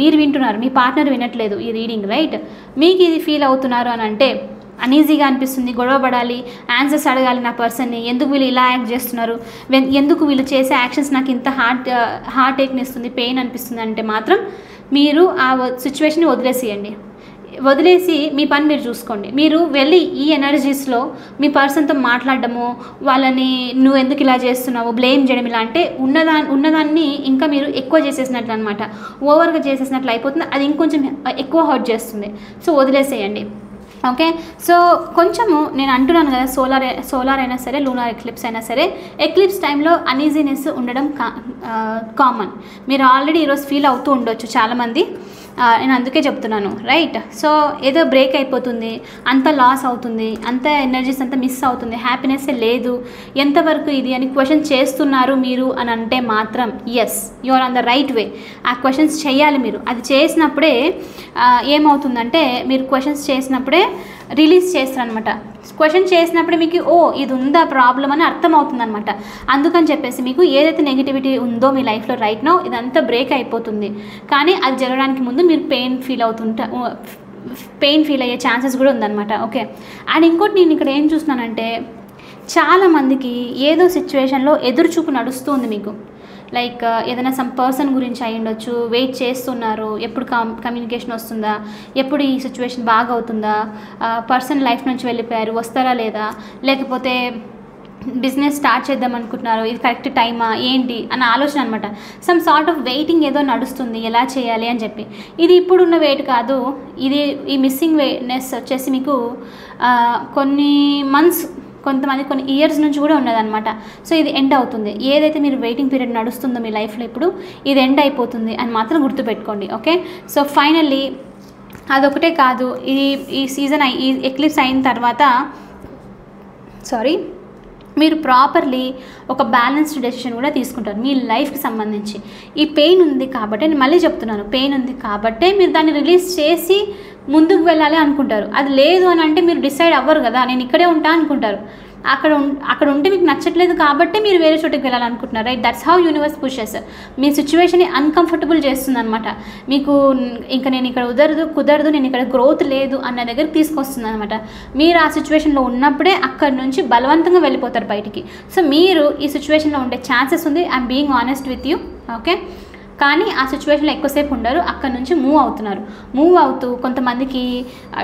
మీరు వింటున్నారు, మీ పార్ట్నర్ వినట్లేదు ఈ రీడింగ్, రైట్? మీకు ఇది ఫీల్ అవుతున్నారు అని అంటే అనీజీగా అనిపిస్తుంది, గొడవ పడాలి, ఆన్సర్స్ అడగాలి నా పర్సన్ని, ఎందుకు వీళ్ళు ఇలా యాక్ట్ చేస్తున్నారు, ఎందుకు వీళ్ళు చేసే యాక్షన్స్ నాకు ఇంత హార్ట్ ఏక్ని ఇస్తుంది, పెయిన్ అనిపిస్తుంది అంటే మాత్రం మీరు ఆ సిచ్యువేషన్ని వదిలేసి మీ పని మీరు చూసుకోండి. మీరు వెళ్ళి ఈ ఎనర్జీస్లో మీ పర్సన్తో మాట్లాడడము, వాళ్ళని నువ్వు ఎందుకు ఇలా చేస్తున్నావు బ్లేమ్ చేయడం, ఇలా అంటే ఉన్నదాన్ని ఇంకా మీరు ఎక్కువ చేసేసినట్లు అనమాట, ఓవర్గా చేసేసినట్లు అయిపోతుంది. అది ఇంకొంచెం ఎక్కువ హర్ట్ చేస్తుంది. సో వదిలేసేయండి. ఓకే, సో కొంచెము నేను అంటున్నాను కదా, సోలార్ అయినా సరే లూనార్ ఎక్లిప్స్ అయినా సరే, ఎక్లిప్స్ టైంలో అనీజీనెస్ ఉండడం కామన్. మీరు ఆల్రెడీ ఈరోజు ఫీల్ అవుతూ ఉండొచ్చు చాలామంది, నేను అందుకే చెప్తున్నాను, రైట్? సో ఏదో బ్రేక్ అయిపోతుంది, అంత లాస్ అవుతుంది, అంత ఎనర్జీస్ అంతా మిస్ అవుతుంది, హ్యాపీనెస్ లేదు, ఎంతవరకు ఇది అని క్వశ్చన్ చేస్తున్నారు మీరు అని అంటే మాత్రం yes, you are on the right way. ఆ క్వశ్చన్స్ చేయాలి మీరు. అది చేసినప్పుడే ఏమవుతుందంటే, మీరు క్వశ్చన్స్ చేసినప్పుడే రిలీజ్ చేస్తారనమాట. క్వశ్చన్ చేసినప్పుడే మీకు ఇది ఉందా ప్రాబ్లం అని అర్థమవుతుంది అనమాట. అందుకని చెప్పేసి మీకు ఏదైతే నెగిటివిటీ ఉందో మీ లైఫ్లో రైట్ నౌ ఇదంతా బ్రేక్ అయిపోతుంది. కానీ అది జరగడానికి ముందు మీరు పెయిన్ ఫీల్ అయ్యే ఛాన్సెస్ కూడా ఉందన్నమాట. ఓకే, అండ్ ఇంకోటి నేను ఇక్కడ ఏం చూస్తున్నానంటే, చాలామందికి ఏదో సిచ్యువేషన్లో ఎదురుచూపు నడుస్తుంది మీకు. లైక్ ఏదైనా సమ్ పర్సన్ గురించి అయి ఉండొచ్చు, వెయిట్ చేస్తున్నారు, ఎప్పుడు కమ్యూనికేషన్ వస్తుందా, ఎప్పుడు ఈ సిచ్యువేషన్ బాగా అవుతుందా, పర్సన్ లైఫ్ నుంచి వెళ్ళిపోయారు, వస్తారా లేదా, లేకపోతే బిజినెస్ స్టార్ట్ చేద్దాం అనుకుంటున్నారు, ఇది కరెక్ట్ టైమా ఏంటి అన్న ఆలోచన అనమాట. సమ్ సార్ట్ ఆఫ్ వెయిటింగ్ ఏదో నడుస్తుంది, ఎలా చేయాలి అని చెప్పి. ఇది ఇప్పుడున్న వెయిట్ కాదు, ఈ మిస్సింగ్ వెయిట్నెస్ వచ్చేసి మీకు కొన్ని మంత్స్, కొంతమంది కొన్ని ఇయర్స్ నుంచి కూడా ఉన్నదన్నమాట. సో ఇది ఎండ్ అవుతుంది. ఏదైతే మీరు వెయిటింగ్ పీరియడ్ నడుస్తుందో మీ లైఫ్లో ఇప్పుడు ఇది ఎండ్ అయిపోతుంది అని మాత్రం గుర్తుపెట్టుకోండి. ఓకే, సో ఫైనల్లీ అదొకటే కాదు, ఈ సీజన్ ఈ ఎక్లిప్స్ అయిన తర్వాత మీరు ప్రాపర్లీ ఒక బ్యాలెన్స్డ్ డెసిషన్ కూడా తీసుకుంటారు మీ లైఫ్కి సంబంధించి. ఈ పెయిన్ ఉంది కాబట్టి, నేను మళ్ళీ చెప్తున్నాను, పెయిన్ ఉంది కాబట్టే మీరు దాన్ని రిలీజ్ చేసి ముందుకు వెళ్ళాలి అనుకుంటారు. అది లేదు అని అంటే మీరు డిసైడ్ అవ్వరు కదా, నేను ఇక్కడే ఉంటా అనుకుంటారు. అక్కడ ఉంటే మీకు నచ్చట్లేదు కాబట్టి మీరు వేరే చోటుకి వెళ్ళాలనుకుంటున్నారు, right? That's how universe pushes. మీ సిచ్యువేషన్ని అన్కంఫర్టబుల్ చేస్తుంది అనమాట. మీకు ఇంకా నేను ఇక్కడ కుదరదు, నేను ఇక్కడ గ్రోత్ లేదు అన్న దగ్గరికి తీసుకొస్తుంది అనమాట. మీరు ఆ సిచ్యువేషన్లో ఉన్నప్పుడే అక్కడి నుంచి బలవంతంగా వెళ్ళిపోతారు బయటికి. సో మీరు ఈ సిచ్యువేషన్లో ఉండే ఛాన్సెస్ ఉంది. I'm being honest with you, okay? కానీ ఆ సిచ్యువేషన్లో ఎక్కువసేపు ఉండరు, అక్కడ నుంచి మూవ్ అవుతూ కొంతమందికి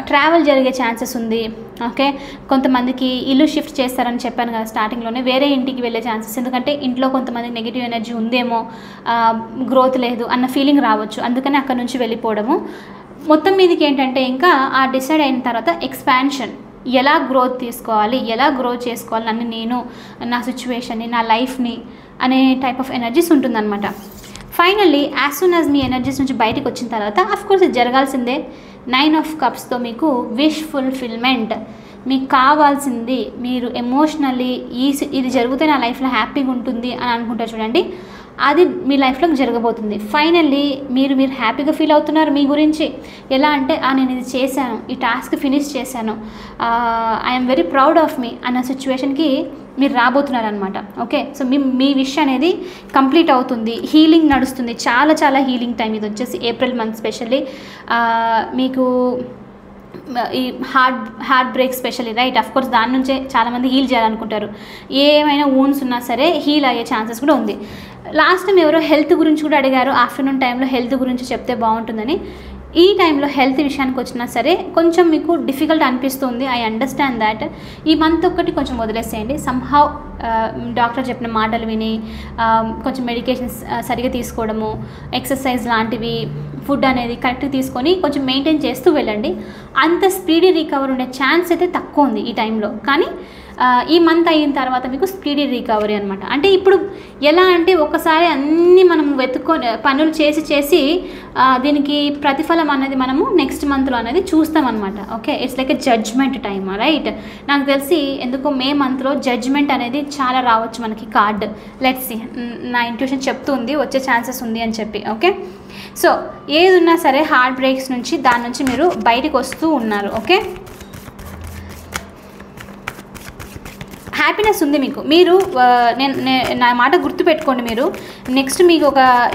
ట్రావెల్ జరిగే ఛాన్సెస్ ఉంది, ఓకే? కొంతమందికి ఇల్లు షిఫ్ట్ చేస్తారని చెప్పాను కదా స్టార్టింగ్లోనే, వేరే ఇంటికి వెళ్ళే ఛాన్సెస్. ఎందుకంటే ఇంట్లో కొంతమందికి నెగిటివ్ ఎనర్జీ ఉందేమో, గ్రోత్ లేదు అన్న ఫీలింగ్ రావచ్చు, అందుకని అక్కడ నుంచి వెళ్ళిపోవడము. మొత్తం మీదకి ఏంటంటే ఇంకా ఆ డిసైడ్ అయిన తర్వాత ఎక్స్పాన్షన్, ఎలా గ్రోత్ తీసుకోవాలి, ఎలా గ్రో చేసుకోవాలి నన్ను నేను, నా సిచ్యువేషన్ని, నా లైఫ్ని అనే టైప్ ఆఫ్ ఎనర్జీస్ ఉంటుందన్నమాట. ఫైనల్లీ యాజ్ సూన్ యాజ్ మీ ఎనర్జీస్ నుంచి బయటకు వచ్చిన తర్వాత అఫ్కోర్స్ ఇది జరగాల్సిందే. 9 of Cups మీకు విష్ ఫుల్ఫిల్మెంట్, మీకు కావాల్సింది, మీరు ఎమోషనల్లీ ఇది జరిగితే నా లైఫ్లో హ్యాపీగా ఉంటుంది అని అనుకుంటారు చూడండి, అది మీ లైఫ్లోకి జరగబోతుంది. ఫైనల్లీ మీరు హ్యాపీగా ఫీల్ అవుతున్నారు మీ గురించి. ఎలా అంటే నేను ఇది చేశాను, ఈ టాస్క్ ఫినిష్ చేశాను, ఐఎమ్ వెరీ ప్రౌడ్ ఆఫ్ మీ అన్న సిచ్యువేషన్కి మీరు రాబోతున్నారు అనమాట, ఓకే? సో మీ విష్ అనేది కంప్లీట్ అవుతుంది. హీలింగ్ నడుస్తుంది, చాలా చాలా హీలింగ్ టైం ఇది వచ్చేసి ఏప్రిల్ మంత్. స్పెషల్లీ మీకు ఈ heart break specially, right? Of course దాని నుంచే చాలామంది హీల్ చేయాలనుకుంటారు. ఏమైనా వూన్స్ ఉన్నా సరే హీల్ అయ్యే ఛాన్సెస్ కూడా ఉంది. లాస్ట్ టైం ఎవరో హెల్త్ గురించి కూడా అడిగారు, ఆఫ్టర్నూన్ టైంలో హెల్త్ గురించి చెప్తే బాగుంటుందని. ఈ టైంలో హెల్త్ విషయానికి వచ్చినా సరే కొంచెం మీకు డిఫికల్ట్ అనిపిస్తుంది, ఐ అండర్స్టాండ్ దాట్. ఈ మంత్ ఒక్కటి కొంచెం వదిలేసేయండి. సమ్హౌ డాక్టర్ చెప్పిన మాటలు విని కొంచెం మెడికేషన్స్ సరిగా తీసుకోవడము, ఎక్సర్సైజ్ లాంటివి, ఫుడ్ అనేది కరెక్ట్గా తీసుకొని కొంచెం మెయింటైన్ చేస్తూ వెళ్ళండి. అంత స్పీడీ రికవర్ ఉండే ఛాన్స్ అయితే తక్కువ ఉంది ఈ టైంలో. కానీ ఈ మంత్ అయిన తర్వాత మీకు స్పీడీ రికవరీ అనమాట. అంటే ఇప్పుడు ఎలా అంటే ఒకసారి అన్నీ మనం వెతుక్కొని పనులు చేసి దీనికి ప్రతిఫలం అనేది మనము నెక్స్ట్ మంత్లో అనేది చూస్తామన్నమాట, okay? It's like a judgment time, right? నాకు తెలిసి ఎందుకో మే మంత్లో జడ్జ్మెంట్ అనేది చాలా రావచ్చు మనకి కార్డ్. లెట్స్ సీ, నా ఇంట్యూషన్ చెప్తుంది వచ్చే ఛాన్సెస్ ఉంది అని చెప్పి, ఓకే? సో ఏది ఉన్నా సరే హార్ట్ బ్రేక్స్ నుంచి దాని నుంచి మీరు బయటకు వస్తూ ఉన్నారు, ఓకే? హ్యాపీనెస్ ఉంది మీకు. మీరు నా మాట గుర్తుపెట్టుకోండి. మీరు నెక్స్ట్ మీకు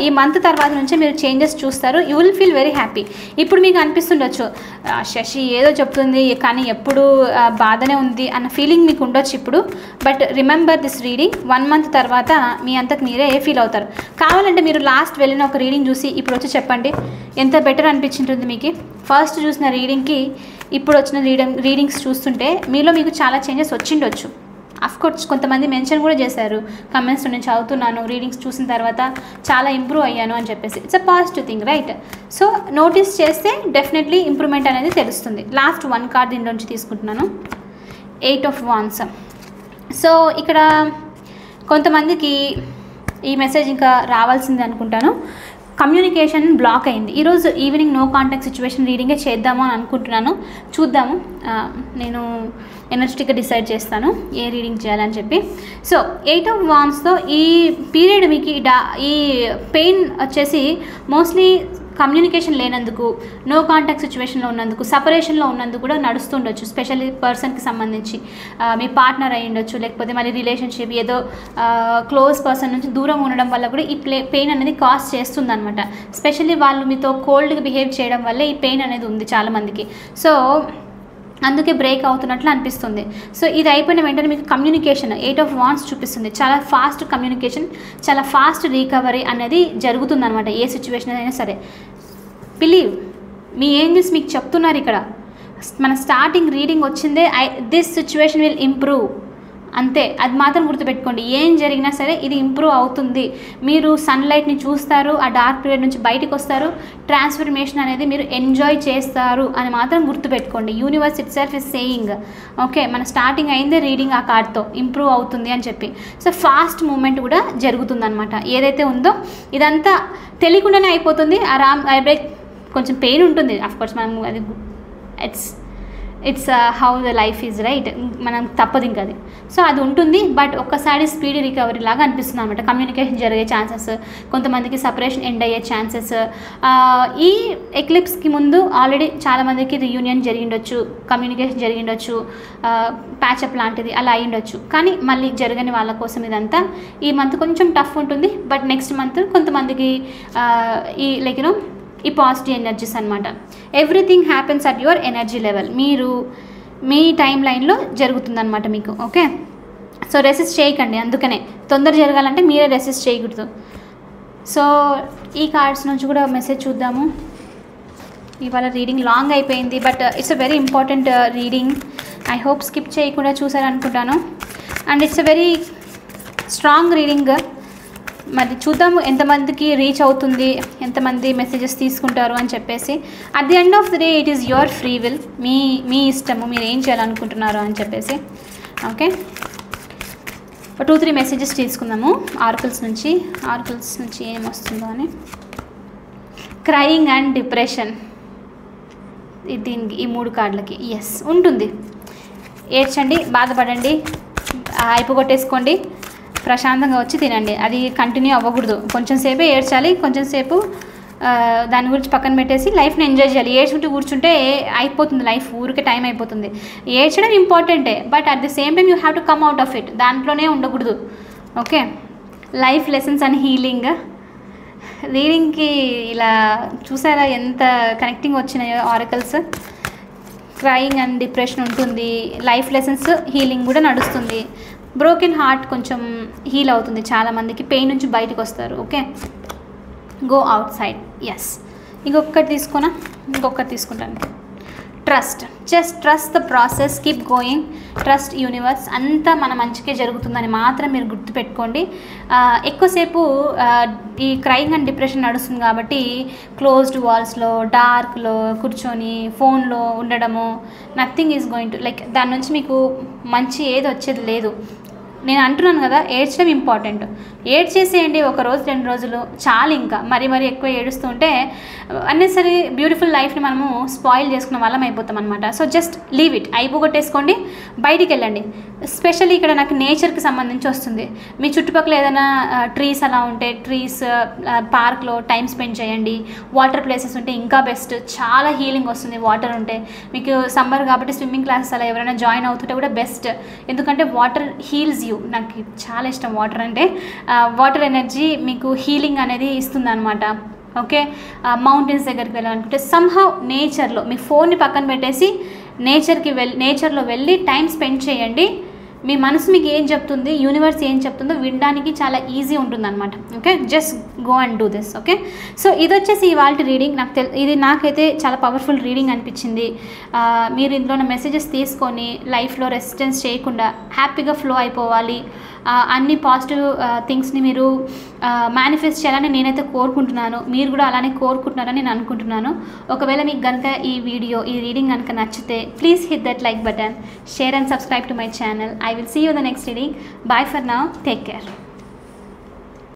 ఈ మంత్ తర్వాత నుంచే మీరు చేంజెస్ చూస్తారు. You will feel very happy. ఇప్పుడు మీకు అనిపిస్తుండొచ్చు శశి ఏదో చెప్తుంది కానీ ఎప్పుడు బాధనే ఉంది అన్న ఫీలింగ్ మీకు ఉండొచ్చు ఇప్పుడు. But remember this reading, 1 month తర్వాత మీ అంతకు మీరే ఫీల్ అవుతారు. కావాలంటే మీరు లాస్ట్ వెళ్ళిన ఒక రీడింగ్ చూసి ఇప్పుడు వచ్చి చెప్పండి ఎంత బెటర్ అనిపించింటుంది మీకు. ఫస్ట్ చూసిన రీడింగ్కి ఇప్పుడు వచ్చిన రీడింగ్స్ చూస్తుంటే మీకు చాలా చేంజెస్ వచ్చిండొచ్చు. అఫ్కోర్స్ కొంతమంది మెన్షన్ కూడా చేశారు కమెంట్స్, నేను చదువుతున్నాను రీడింగ్స్ చూసిన తర్వాత చాలా ఇంప్రూవ్ అయ్యాను అని చెప్పేసి. It's a positive thing, right? So notice చేస్తే డెఫినెట్లీ ఇంప్రూవ్మెంట్ అనేది తెలుస్తుంది. లాస్ట్ 1 card దీని నుంచి తీసుకుంటున్నాను, 8 of Wands. సో ఇక్కడ కొంతమందికి ఈ మెసేజ్ ఇంకా రావాల్సింది అనుకుంటాను. కమ్యూనికేషన్ బ్లాక్ అయింది. ఈరోజు ఈవినింగ్ నో కాంటాక్ట్ సిచ్యువేషన్ రీడింగే చేద్దాము అని అనుకుంటున్నాను. చూద్దాము, నేను ఎనర్జెటిక్గా డిసైడ్ చేస్తాను ఏ రీడింగ్ చేయాలని చెప్పి. సో 8 of Wandsతో ఈ పీరియడ్ మీకు ఈ పెయిన్ వచ్చేసి మోస్ట్లీ కమ్యూనికేషన్ లేనందుకు, నో కాంటాక్ట్ సిచ్యువేషన్లో ఉన్నందుకు, సపరేషన్లో ఉన్నందుకు కూడా నడుస్తుండొచ్చు. స్పెషల్లీ పర్సన్కి సంబంధించి మీ పార్ట్నర్ అయి ఉండొచ్చు, లేకపోతే మళ్ళీ రిలేషన్షిప్ ఏదో క్లోజ్ పర్సన్ నుంచి దూరం ఉండడం వల్ల కూడా ఈ పెయిన్ అనేది కాజ్ చేస్తుంది అనమాట. స్పెషల్లీ వాళ్ళు మీతో కోల్డ్గా బిహేవ్ చేయడం వల్లే ఈ పెయిన్ అనేది ఉంది చాలామందికి. సో అందుకే బ్రేక్ అవుతున్నట్లు అనిపిస్తుంది. సో ఇది అయిపోయిన వెంటనే మీకు కమ్యూనికేషన్ 8 of Wands చూపిస్తుంది. చాలా ఫాస్ట్ కమ్యూనికేషన్, చాలా ఫాస్ట్ రికవరీ అనేది జరుగుతుందన్నమాట. ఏ సిచ్యువేషన్ అయినా సరే బిలీవ్, మీ ఏంజెల్స్ మీకు చెప్తున్నారు ఇక్కడ. మన స్టార్టింగ్ రీడింగ్ వచ్చిందే దిస్ సిచ్యువేషన్ విల్ ఇంప్రూవ్, అంతే. అది మాత్రం గుర్తుపెట్టుకోండి. ఏం జరిగినా సరే ఇది ఇంప్రూవ్ అవుతుంది. మీరు సన్లైట్ని చూస్తారు, ఆ డార్క్ పీరియడ్ నుంచి బయటకు వస్తారు, ట్రాన్స్ఫర్మేషన్ అనేది మీరు ఎంజాయ్ చేస్తారు అని మాత్రం గుర్తుపెట్టుకోండి. Universe it self is saying, okay? మన స్టార్టింగ్ అయిందే రీడింగ్ ఆ కార్డ్తో ఇంప్రూవ్ అవుతుంది అని చెప్పి. సో ఫాస్ట్ మూమెంట్ కూడా జరుగుతుందన్నమాట. ఏదైతే ఉందో ఇదంతా తెలియకుండానే అయిపోతుంది. ఆ బ్రేక్ కొంచెం పెయిన్ ఉంటుంది అఫ్కోర్స్, మనం అది it's it's how the life is right, మనం తప్పదు ఇంకా అది. సో అది ఉంటుంది, బట్ ఒక్కసారి స్పీడీ రికవరీ లాగా అనిపిస్తుంది అనమాట. కమ్యూనికేషన్ జరిగే ఛాన్సెస్, కొంతమందికి సపరేషన్ ఎండ్ అయ్యే ఛాన్సెస్. ఈ ఎక్లిప్స్కి ముందు ఆల్రెడీ చాలామందికి రీయూనియన్ జరిగిండొచ్చు, కమ్యూనికేషన్ జరిగిండొచ్చు, ప్యాచప్ లాంటిది అలా అయ్యిండొచ్చు. కానీ మళ్ళీ జరగని వాళ్ళ కోసం ఇదంతా ఈ మంత్ కొంచెం టఫ్ ఉంటుంది. బట్ నెక్స్ట్ మంత్ కొంతమందికి ఈ లైక్ యూనో ఈ పాజిటివ్ ఎనర్జీస్ అనమాట. Everything happens at your energy level. మీరు మీ టైం లైన్లో జరుగుతుందన్నమాట మీకు. ఓకే, సో రెసిస్ట్ చేయకండి. అందుకనే తొందర జరగాలంటే మీరే రెసిస్ట్ చేయకూడదు. సో ఈ కార్డ్స్ నుంచి కూడా మెసేజ్ చూద్దాము. ఇవాళ రీడింగ్ లాంగ్ అయిపోయింది, but it's a very important reading. I hope skip చేయకుండా చూసారనుకుంటాను. And it's a very strong reading. మరి చూద్దాము ఎంతమందికి రీచ్ అవుతుంది, ఎంతమంది మెసేజెస్ తీసుకుంటారు అని చెప్పేసి. At the end of the day it is your free will, మీ ఇష్టము, మీరు ఏం చేయాలనుకుంటున్నారు అని చెప్పేసి. ఓకే, 2-3 మెసేజెస్ తీసుకుందాము ఆర్కల్స్ నుంచి ఏం వస్తుందో అని. క్రయింగ్ అండ్ డిప్రెషన్, దీనికి ఈ 3 కార్డులకి ఎస్ ఉంటుంది. ఏడ్చండి, బాధపడండి, అయిపోగొట్టేసుకోండి, ప్రశాంతంగా వచ్చి తినండి. అది కంటిన్యూ అవ్వకూడదు. కొంచెం సేపే ఏడ్చాలి, కొంచెం సేపు దాని గురించి పక్కన పెట్టేసి లైఫ్ని ఎంజాయ్ చేయాలి. ఏడ్చుకుంటూ కూర్చుంటే అయిపోతుంది లైఫ్, ఊరికే టైం అయిపోతుంది. ఏడ్చడం ఇంపార్టెంటే, but at the same time you have to come out of it. దాంట్లోనే ఉండకూడదు. Okay, life lessons and healing రీడింగ్కి ఇలా చూసారా ఎంత కనెక్టింగ్ వచ్చినాయో ఆరకల్స్. క్రయింగ్ అండ్ డిప్రెషన్ ఉంటుంది, లైఫ్ లెసన్స్ హీలింగ్ కూడా నడుస్తుంది. బ్రోకెన్ హార్ట్ కొంచెం హీల్ అవుతుంది, చాలామందికి పెయిన్ నుంచి బయటకు వస్తారు. Okay, go outside. Yes, ఇంకొకటి తీసుకుంటాను. Trust, just trust the process, keep going, trust universe. అంతా మన మంచికే జరుగుతుందని మాత్రం మీరు గుర్తుపెట్టుకోండి. ఎక్కువసేపు ఈ క్రైయింగ్ అండ్ డిప్రెషన్ నడుస్తుంది కాబట్టి క్లోజ్డ్ వాల్స్లో డార్క్లో కూర్చొని ఫోన్లో ఉండడము, nothing is going to like దాని నుంచి మీకు మంచి ఏది వచ్చేది లేదు. నేను అంటున్నాను కదా, ఏడ్చడం ఇంపార్టెంట్. ఏడ్చేసేయండి, 1 రోజు 2 రోజులు చాలు. ఇంకా మరీ ఎక్కువ ఏడుస్తుంటే అన్నెసరీ బ్యూటిఫుల్ లైఫ్ని మనము స్పాయిల్ చేసుకున్న వాళ్ళం అయిపోతాం అనమాట. సో జస్ట్ లీవ్ ఇట్, అయిపోగొట్టేసుకోండి, బయటికి వెళ్ళండి. స్పెషల్లీ ఇక్కడ నాకు నేచర్కి సంబంధించి వస్తుంది. మీ చుట్టుపక్కల ఏదైనా ట్రీస్ అలా ఉంటే ట్రీస్, పార్క్లో టైం స్పెండ్ చేయండి. వాటర్ ప్లేసెస్ ఉంటే ఇంకా బెస్ట్, చాలా హీలింగ్ వస్తుంది వాటర్ ఉంటే. మీకు సమ్మర్ కాబట్టి స్విమ్మింగ్ క్లాసెస్ అలా ఎవరైనా జాయిన్ అవుతుంటే కూడా బెస్ట్, ఎందుకంటే వాటర్ హీల్స్ యూ. నాకు చాలా ఇష్టం వాటర్ అంటే. వాటర్ ఎనర్జీ మీకు హీలింగ్ అనేది ఇస్తుంది అనమాట. ఓకే, మౌంటైన్స్ దగ్గరికి వెళ్ళాలనుకుంటే సమ్హౌ నేచర్లో మీ ఫోన్ని పక్కన పెట్టేసి నేచర్లో వెళ్ళి టైం స్పెండ్ చేయండి. మీ మనసు మీకు ఏం చెప్తుంది, యూనివర్స్ ఏం చెప్తుందో వినడానికి చాలా ఈజీ ఉంటుందన్నమాట. Okay, just go and do this. Okay, so ఇది వచ్చేసి ఇవాళ రీడింగ్. ఇది నాకైతే చాలా పవర్ఫుల్ రీడింగ్ అనిపించింది. మీరు ఇందులో ఉన్న మెసేజెస్ తీసుకొని లైఫ్లో రెసిస్టెన్స్ చేయకుండా హ్యాపీగా ఫ్లో అయిపోవాలి, అన్ని పాజిటివ్ థింగ్స్ని మీరు మేనిఫెస్ట్ చేయాలని నేనైతే కోరుకుంటున్నాను. మీరు కూడా అలానే కోరుకుంటున్నారని నేను అనుకుంటున్నాను. ఒకవేళ మీకు కనుక ఈ రీడింగ్ కనుక నచ్చితే please hit that like button, share and subscribe to my channel. I will see you in the next reading. Bye for now. Take care.